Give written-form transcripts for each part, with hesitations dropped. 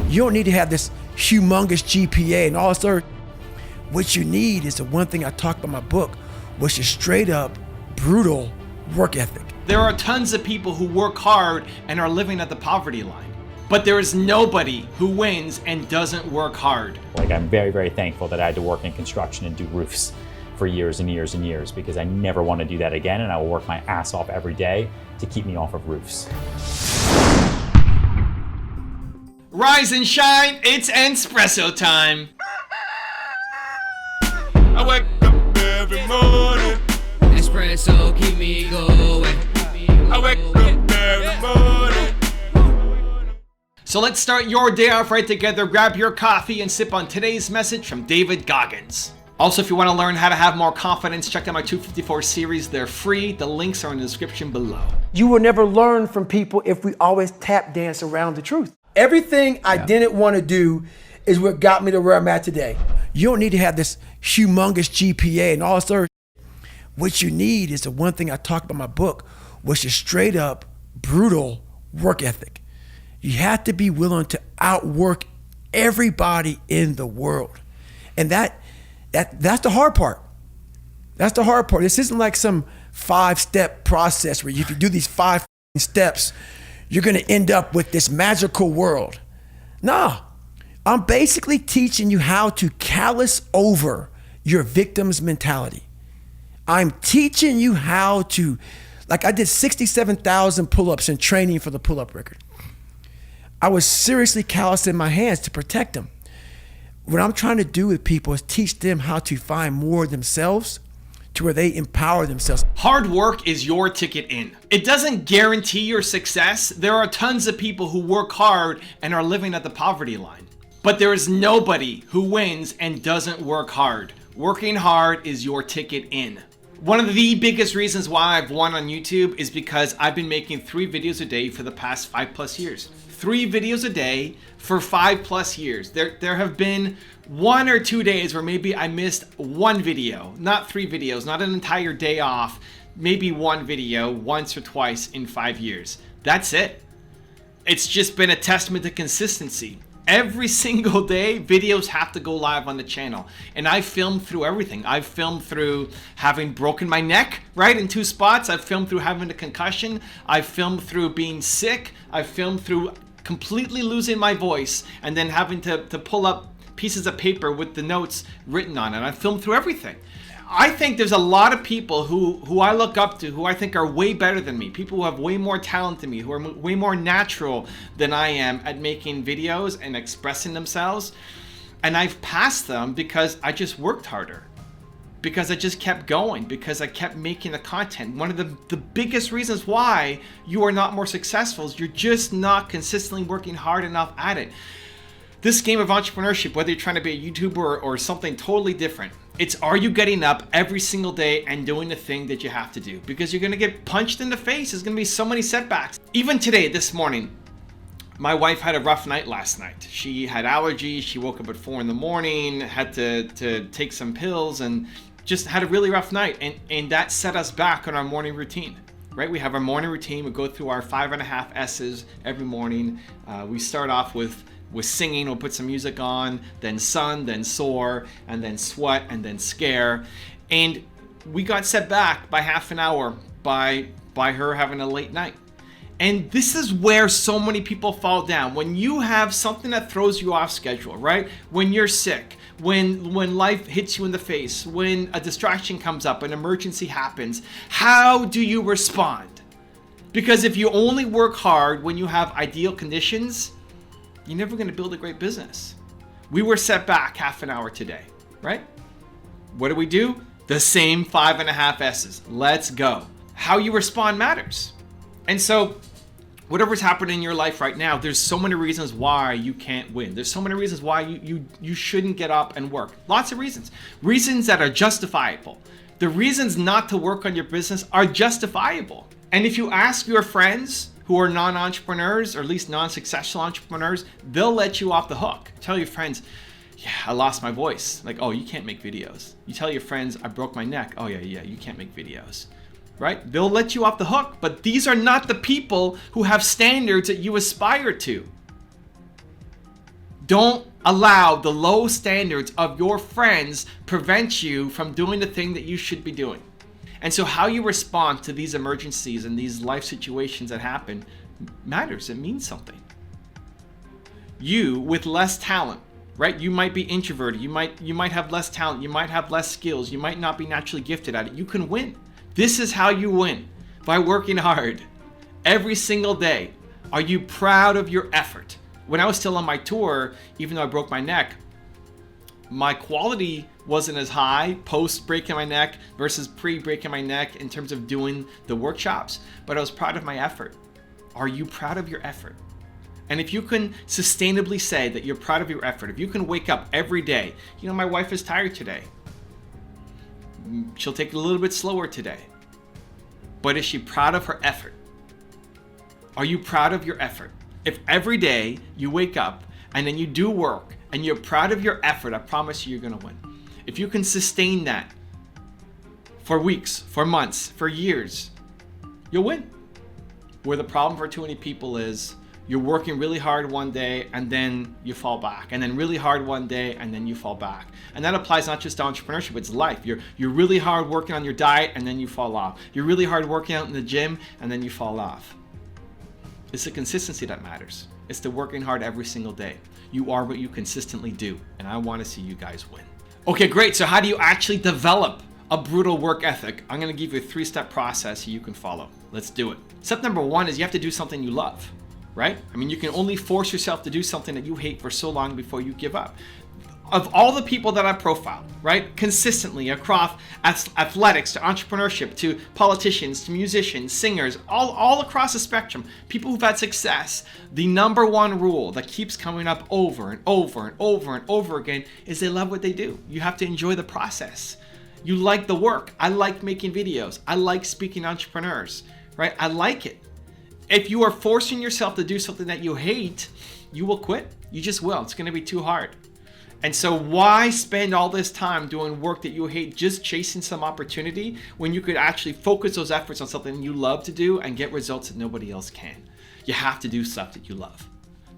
You don't need to have this humongous GPA and all this other. What you need is the one thing I talk about in my book, which is straight up brutal work ethic. There are tons of people who work hard and are living at the poverty line, but there is nobody who wins and doesn't work hard. Like, I'm very, very thankful that I had to work in construction and do roofs for years and years and years, because I never want to do that again, and I will work my ass off every day to keep me off of roofs. Rise and shine, it's Entspresso time. I wake up every morning. Espresso, keep me going. I wake up every morning. So let's start your day off right together. Grab your coffee and sip on today's message from David Goggins. Also, if you want to learn how to have more confidence, check out my 254 series. They're free. The links are in the description below. You will never learn from people if we always tap dance around the truth. Everything I didn't want to do is what got me to where I'm at today. You don't need to have this humongous GPA and all this other. What you need is the one thing I talk about in my book, which is straight up brutal work ethic. You have to be willing to outwork everybody in the world. And that's the hard part. That's the hard part. This isn't like some 5-step process where if you do these 5 steps, you're gonna end up with this magical world. Nah, I'm basically teaching you how to callous over your victim's mentality. I'm teaching you how to, like I did 67,000 pull-ups in training for the pull-up record. I was seriously callousing my hands to protect them. What I'm trying to do with people is teach them how to find more of themselves to where they empower themselves. Hard work is your ticket in. It doesn't guarantee your success. There are tons of people who work hard and are living at the poverty line. But there is nobody who wins and doesn't work hard. Working hard is your ticket in. One of the biggest reasons why I've won on YouTube is because I've been making 3 videos a day for the past 5+ years. 3 videos a day for 5+ years. There have been 1 or 2 days where maybe I missed 1 video, not 3 videos, not an entire day off, maybe 1 video once or twice in 5 years. That's it. It's just been a testament to consistency. Every single day, videos have to go live on the channel. And I filmed through everything. I've filmed through having broken my neck, right, in 2 spots. I've filmed through having a concussion. I've filmed through being sick. I've filmed through completely losing my voice and then having to pull up pieces of paper with the notes written on it. I've filmed through everything. I think there's a lot of people who I look up to, who I think are way better than me, people who have way more talent than me, who are way more natural than I am at making videos and expressing themselves. And I've passed them because I just worked harder, because I just kept going, because I kept making the content. One of the biggest reasons why you are not more successful is you're just not consistently working hard enough at it. This game of entrepreneurship, whether you're trying to be a YouTuber or something totally different, it's, are you getting up every single day and doing the thing that you have to do? Because you're gonna get punched in the face. There's gonna be so many setbacks. Even today, this morning, my wife had a rough night last night. She had allergies. She woke up at 4 in the morning, had to take some pills, and just had a really rough night. And that set us back on our morning routine, right? We have our morning routine. We go through our 5.5 S's every morning. We start off with singing. We'll put some music on, then sun, then soar, and then sweat, and then scare. And we got set back by half an hour by her having a late night. And this is where so many people fall down. When you have something that throws you off schedule, right? When you're sick, when life hits you in the face, when a distraction comes up, an emergency happens, how do you respond? Because if you only work hard when you have ideal conditions, you're never going to build a great business. We were set back half an hour today, right? What do? The same 5.5 S's. Let's go. How you respond matters. And so whatever's happening in your life right now, there's so many reasons why you can't win. There's so many reasons why you shouldn't get up and work. Lots of reasons. Reasons that are justifiable. The reasons not to work on your business are justifiable. And if you ask your friends who are non-entrepreneurs, or at least non-successful entrepreneurs, they'll let you off the hook. Tell your friends, yeah, I lost my voice. Like, oh, you can't make videos. You tell your friends, I broke my neck. Oh yeah, you can't make videos, right? They'll let you off the hook, but these are not the people who have standards that you aspire to. Don't allow the low standards of your friends prevent you from doing the thing that you should be doing. And so how you respond to these emergencies and these life situations that happen matters. It means something. You with less talent, right? You might be introverted. You might have less talent. You might have less skills. You might not be naturally gifted at it. You can win. This is how you win, by working hard every single day. Are you proud of your effort? When I was still on my tour, even though I broke my neck, my quality wasn't as high post breaking my neck versus pre breaking my neck in terms of doing the workshops, but I was proud of my effort. Are you proud of your effort? And if you can sustainably say that you're proud of your effort, if you can wake up every day, you know, my wife is tired today. She'll take it a little bit slower today. But is she proud of her effort? Are you proud of your effort? If every day you wake up and then you do work and you're proud of your effort, I promise you, you're gonna win. If you can sustain that for weeks, for months, for years, you'll win. Where the problem for too many people is you're working really hard one day and then you fall back, and then really hard one day and then you fall back. And that applies not just to entrepreneurship, it's life. You're really hard working on your diet and then you fall off. You're really hard working out in the gym and then you fall off. It's the consistency that matters. It's the working hard every single day. You are what you consistently do, and I want to see you guys win. Okay, great. So how do you actually develop a brutal work ethic? I'm going to give you a 3-step process you can follow. Let's do it. Step number 1 is you have to do something you love, right? I mean, you can only force yourself to do something that you hate for so long before you give up. Of all the people that I profiled, right, consistently across athletics to entrepreneurship to politicians to musicians, singers, all across the spectrum, people who've had success, the number one rule that keeps coming up over and over and over and over again is they love what they do. You have to enjoy the process. You like the work. I like making videos. I like speaking to entrepreneurs, right? I like it. If you are forcing yourself to do something that you hate, you will quit. You just will. It's going to be too hard. And so why spend all this time doing work that you hate, just chasing some opportunity, when you could actually focus those efforts on something you love to do and get results that nobody else can? You have to do stuff that you love.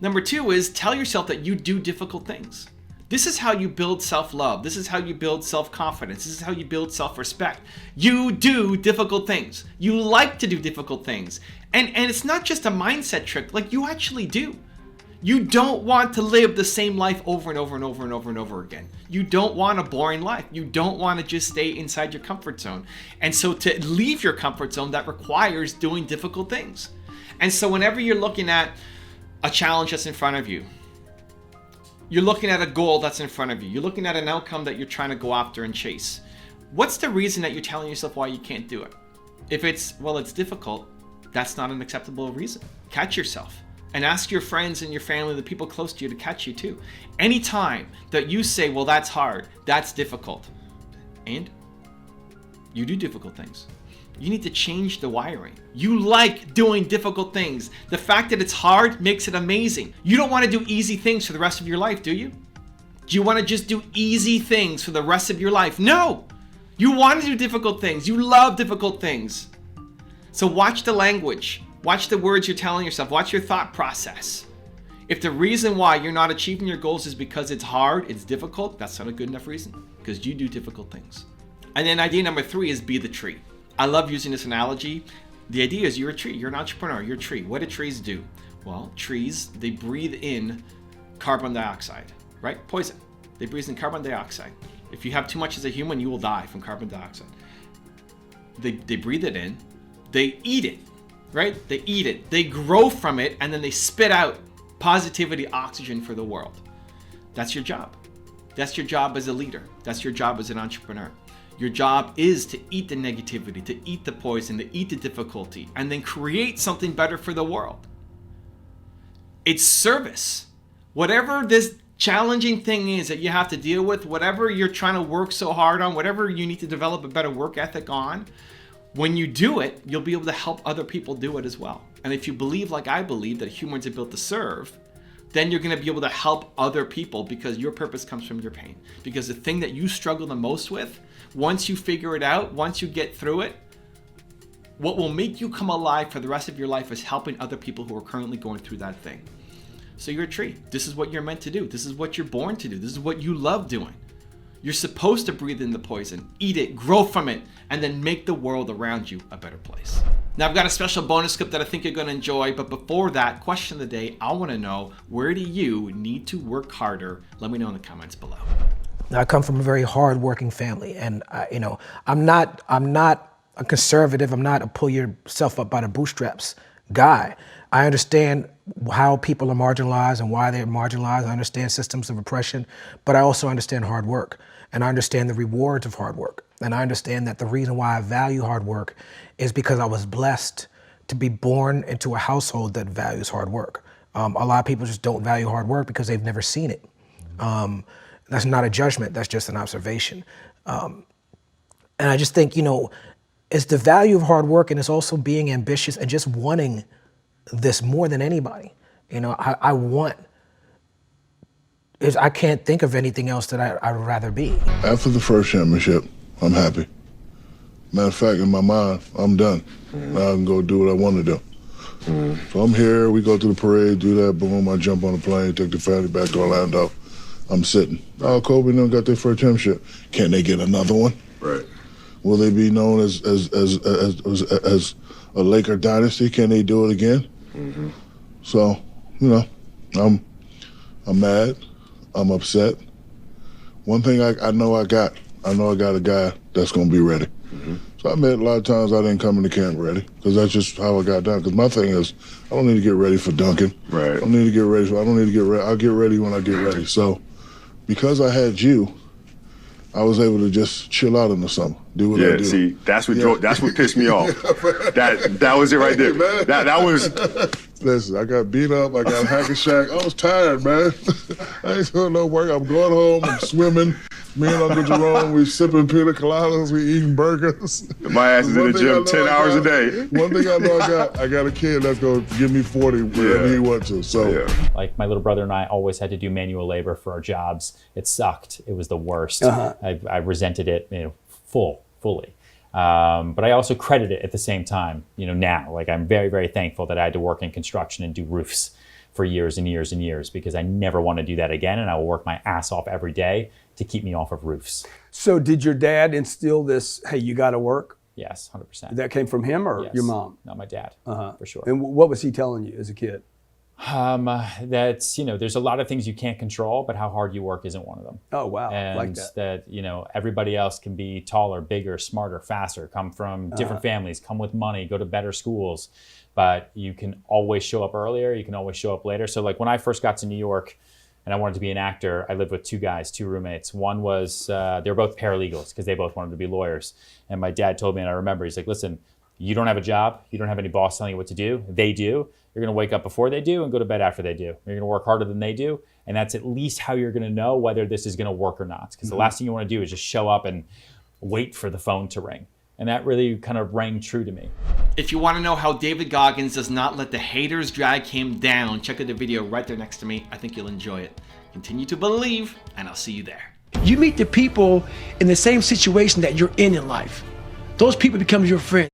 Number 2 is tell yourself that you do difficult things. This is how you build self-love. This is how you build self-confidence. This is how you build self-respect. You do difficult things. You like to do difficult things. And it's not just a mindset trick, like you actually do. You don't want to live the same life over and over and over and over and over again. You don't want a boring life. You don't want to just stay inside your comfort zone. And so to leave your comfort zone, that requires doing difficult things. And so whenever you're looking at a challenge that's in front of you, you're looking at a goal that's in front of you, you're looking at an outcome that you're trying to go after and chase, what's the reason that you're telling yourself why you can't do it? If it's, well, it's difficult, that's not an acceptable reason. Catch yourself. And ask your friends and your family, the people close to you, to catch you too. Anytime that you say, well, that's hard, that's difficult, and you do difficult things, you need to change the wiring. You like doing difficult things. The fact that it's hard makes it amazing. You don't want to do easy things for the rest of your life, do you? Do you want to just do easy things for the rest of your life? No! You want to do difficult things. You love difficult things. So watch the language. Watch the words you're telling yourself. Watch your thought process. If the reason why you're not achieving your goals is because it's hard, it's difficult, that's not a good enough reason, because you do difficult things. And then idea number 3 is be the tree. I love using this analogy. The idea is you're a tree. You're an entrepreneur. You're a tree. What do trees do? Well, trees, they breathe in carbon dioxide, right? Poison. They breathe in carbon dioxide. If you have too much as a human, you will die from carbon dioxide. They breathe it in. They eat it. Right? They eat it, they grow from it, and then they spit out positivity, oxygen for the world. That's your job. That's your job as a leader. That's your job as an entrepreneur. Your job is to eat the negativity, to eat the poison, to eat the difficulty, and then create something better for the world. It's service. Whatever this challenging thing is that you have to deal with, whatever you're trying to work so hard on, whatever you need to develop a better work ethic on, when you do it, you'll be able to help other people do it as well. And if you believe, like I believe, that humans are built to serve, then you're going to be able to help other people, because your purpose comes from your pain. Because the thing that you struggle the most with, once you figure it out, once you get through it, what will make you come alive for the rest of your life is helping other people who are currently going through that thing. So you're a tree. This is what you're meant to do. This is what you're born to do. This is what you love doing. You're supposed to breathe in the poison, eat it, grow from it, and then make the world around you a better place. Now I've got a special bonus clip that I think you're gonna enjoy, but before that, question of the day, I wanna know, where do you need to work harder? Let me know in the comments below. I come from a very hard-working family, and I'm not a conservative. I'm not a pull yourself up by the bootstraps guy. I understand how people are marginalized and why they're marginalized. I understand systems of oppression, but I also understand hard work, and I understand the rewards of hard work. And I understand that the reason why I value hard work is because I was blessed to be born into a household that values hard work. A lot of people just don't value hard work because they've never seen it. That's not a judgment, that's just an observation. And I just think, it's the value of hard work, and it's also being ambitious and just wanting this more than anybody. I can't think of anything else that I'd rather be. After the first championship, I'm happy. Matter of fact, in my mind, I'm done. Now I can go do what I want to do. So I'm here, we go to the parade, do that, boom, I jump on a plane, take the family back to Orlando. I'm sitting. Oh, Kobe and them got their first championship. Can they get another one? Right. Will they be known as a Laker dynasty? Can they do it again? So, I'm mad. I'm upset. One thing I know I got a guy that's gonna be ready. So I admit a lot of times I didn't come into camp ready, because that's just how I got done. Because my thing is, I don't need to get ready for Duncan. Right. I don't need to get ready. I'll get ready when I get ready. So, because I had you, I was able to just chill out in the summer, do what I do. See, that's what pissed me off. That was it right there. That was. Listen, I got beat up. I got hack and shack. I was tired, man. I ain't doing no work. I'm going home. I'm swimming. Me and Uncle Jerome, we sipping pina coladas. We eating burgers. My ass is in the gym 10 hours a day. One thing I know I got a kid that's gonna give me 40 whenever he wants to. So, like my little brother and I always had to do manual labor for our jobs. It sucked. It was the worst. I resented it, fully. But I also credit it at the same time. Now, like I'm very, very thankful that I had to work in construction and do roofs for years and years and years, because I never want to do that again, and I will work my ass off every day to keep me off of roofs. So did your dad instill this, hey, you got to work? Yes, 100%. That came from him or your mom? No, my dad, for sure. And what was he telling you as a kid? That's, there's a lot of things you can't control, but how hard you work isn't one of them. Oh, wow. And like that. Everybody else can be taller, bigger, smarter, faster, come from different families, come with money, go to better schools, but you can always show up earlier. You can always show up later. So like when I first got to New York and I wanted to be an actor, I lived with two roommates. One was, they were both paralegals because they both wanted to be lawyers. And my dad told me, and I remember, he's like, listen, you don't have a job. You don't have any boss telling you what to do. They do. You're going to wake up before they do and go to bed after they do. You're going to work harder than they do. And that's at least how you're going to know whether this is going to work or not. Because the last thing you want to do is just show up and wait for the phone to ring. And that really kind of rang true to me. If you want to know how David Goggins does not let the haters drag him down, check out the video right there next to me. I think you'll enjoy it. Continue to believe, and I'll see you there. You meet the people in the same situation that you're in life. Those people become your friends.